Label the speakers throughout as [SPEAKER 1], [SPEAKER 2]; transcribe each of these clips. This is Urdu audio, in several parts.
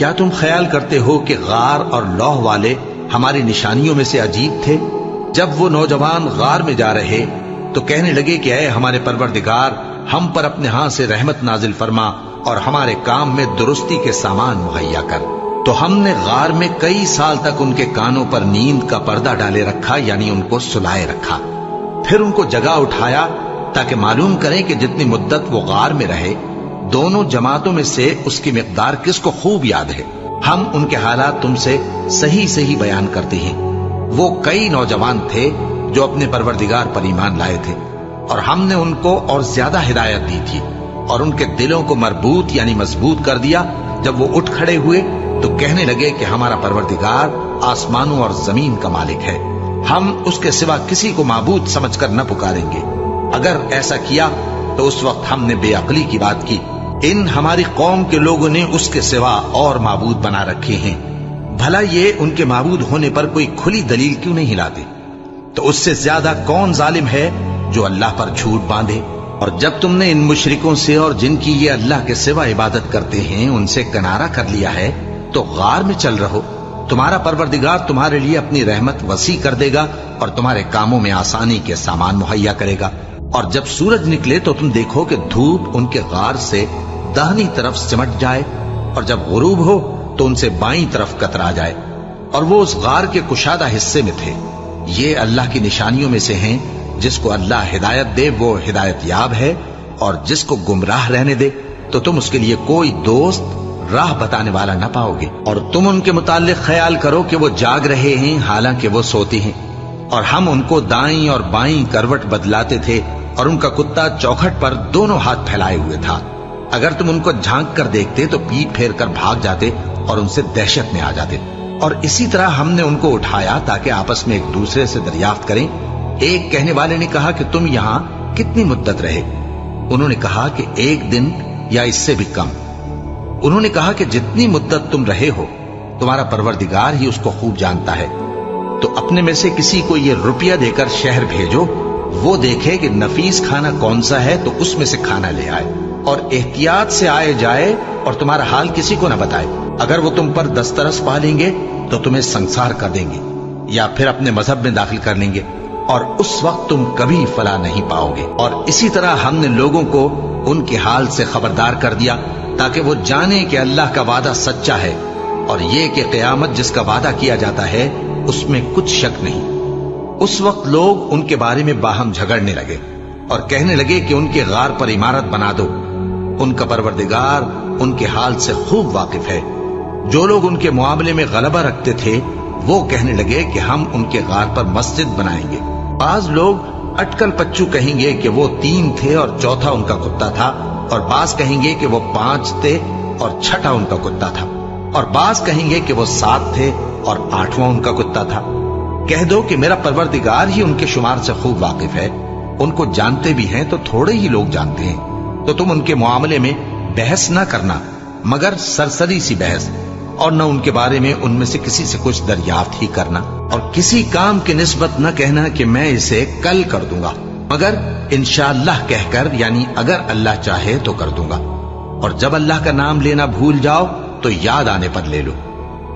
[SPEAKER 1] کیا تم خیال کرتے ہو کہ غار اور لوح والے ہماری نشانیوں میں سے عجیب تھے؟ جب وہ نوجوان غار میں جا رہے تو کہنے لگے کہ اے ہمارے پروردگار، ہم پر اپنے ہاں سے رحمت نازل فرما اور ہمارے کام میں درستی کے سامان مہیا کر۔ تو ہم نے غار میں کئی سال تک ان کے کانوں پر نیند کا پردہ ڈالے رکھا، یعنی ان کو سلائے رکھا۔ پھر ان کو جگہ اٹھایا تاکہ معلوم کریں کہ جتنی مدت وہ غار میں رہے دونوں جماعتوں میں سے اس کی مقدار کس کو خوب یاد ہے۔ ہم ان کے حالات تم سے صحیح صحیح بیان کرتے ہیں۔ وہ کئی نوجوان تھے جو اپنے پروردگار پر ایمان لائے تھے، اور ہم نے ان کو اور زیادہ ہدایت دی تھی، اور ان کے دلوں کو مربوط یعنی مضبوط کر دیا۔ جب وہ اٹھ کھڑے ہوئے تو کہنے لگے کہ ہمارا پروردگار آسمانوں اور زمین کا مالک ہے، ہم اس کے سوا کسی کو معبود سمجھ کر نہ پکاریں گے۔ اگر ایسا کیا تو اس وقت ہم نے بے عقلی کی بات کی۔ ان ہماری قوم کے لوگوں نے اس کے سوا اور معبود بنا رکھے ہیں، بھلا یہ ان کے معبود ہونے پر کوئی کھلی دلیل کیوں نہیں لاتے؟ تو اس سے زیادہ کون ظالم ہے جو اللہ پر جھوٹ باندھے؟ اور جب تم نے ان مشرکوں سے اور جن کی یہ اللہ کے سوا عبادت کرتے ہیں ان سے کنارہ کر لیا ہے تو غار میں چل رہو، تمہارا پروردگار تمہارے لیے اپنی رحمت وسیع کر دے گا اور تمہارے کاموں میں آسانی کے سامان مہیا کرے گا۔ اور جب سورج نکلے تو تم دیکھو کہ دھوپ ان کے غار سے داہنی طرف سمٹ جائے، اور جب غروب ہو تو ان سے بائیں طرف کترا جائے، اور وہ اس غار کے کشادہ حصے میں تھے۔ یہ اللہ کی نشانیوں میں سے ہیں، جس کو اللہ ہدایت دے وہ ہدایت یاب ہے، اور جس کو گمراہ رہنے دے تو تم اس کے لیے کوئی دوست راہ بتانے والا نہ پاؤ گے۔ اور تم ان کے متعلق خیال کرو کہ وہ جاگ رہے ہیں حالانکہ وہ سوتے ہیں، اور ہم ان کو دائیں اور بائیں کروٹ بدلاتے تھے، اور ان کا کتا چوکھٹ پر دونوں ہاتھ پھیلائے ہوئے تھا۔ اگر تم ان کو جھانک کر دیکھتے تو پیٹ پھیر کر بھاگ جاتے اور ان سے دہشت میں آ جاتے۔ اور اسی طرح ہم نے ان کو اٹھایا تاکہ آپس میں ایک دوسرے سے دریافت کریں۔ ایک کہنے والے نے کہا کہ تم یہاں کتنی مدت رہے؟ انہوں نے کہا کہ 1 دن یا اس سے بھی کم۔ انہوں نے کہا کہ جتنی مدت تم رہے ہو تمہارا پروردگار ہی اس کو خوب جانتا ہے، تو اپنے میں سے کسی کو یہ روپیہ دے کر شہر بھیجو، وہ دیکھے کہ نفیس کھانا کون سا ہے تو اس میں سے کھانا لے آئے، اور احتیاط سے آئے جائے اور تمہارا حال کسی کو نہ بتائے۔ اگر وہ تم پر دسترس پا لیں گے تو تمہیں سنسار کر دیں گے یا پھر اپنے مذہب میں داخل کر لیں گے، اور اس وقت تم کبھی فلاح نہیں پاؤ گے۔ اور اسی طرح ہم نے لوگوں کو ان کے حال سے خبردار کر دیا تاکہ وہ جانے کہ اللہ کا وعدہ سچا ہے، اور یہ کہ قیامت جس کا وعدہ کیا جاتا ہے اس میں کچھ شک نہیں۔ اس وقت لوگ ان کے بارے میں باہم جھگڑنے لگے اور کہنے لگے کہ ان کے غار پر عمارت بنا دو۔ ان کا پروردگار ان کے حال سے خوب واقف ہے۔ جو لوگ ان کے معاملے میں غلبہ رکھتے تھے وہ کہنے لگے کہ ہم ان کے غار پر مسجد بنائیں گے۔ بعض لوگ اٹکل پچو کہیں گے کہ وہ 3 تھے اور چوتھا ان کا کتا تھا، اور بعض کہیں گے کہ وہ 5 تھے اور چھٹا ان کا کتا تھا، اور بعض کہیں گے کہ وہ 7 تھے اور 8واں ان کا کتا تھا۔ کہہ دو کہ میرا پروردگار ہی ان کے شمار سے خوب واقف ہے، ان کو جانتے بھی ہیں تو تھوڑے ہی لوگ جانتے ہیں۔ تو تم ان کے معاملے میں بحث نہ کرنا مگر سرسری سی بحث، اور نہ ان کے بارے میں ان میں سے کسی سے کچھ دریافت ہی کرنا، اور کسی کام کی نسبت نہ کہنا کہ میں اسے کل کر دوں گا، مگر انشاءاللہ کہہ کر، یعنی اگر اللہ چاہے تو کر دوں گا۔ اور جب اللہ کا نام لینا بھول جاؤ تو یاد آنے پر لے لو،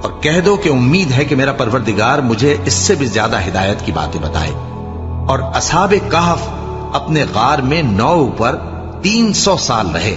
[SPEAKER 1] اور کہہ دو کہ امید ہے کہ میرا پروردگار مجھے اس سے بھی زیادہ ہدایت کی باتیں بتائے۔ اور اصحاب کہف اپنے غار میں 9 پر 300 سال رہے۔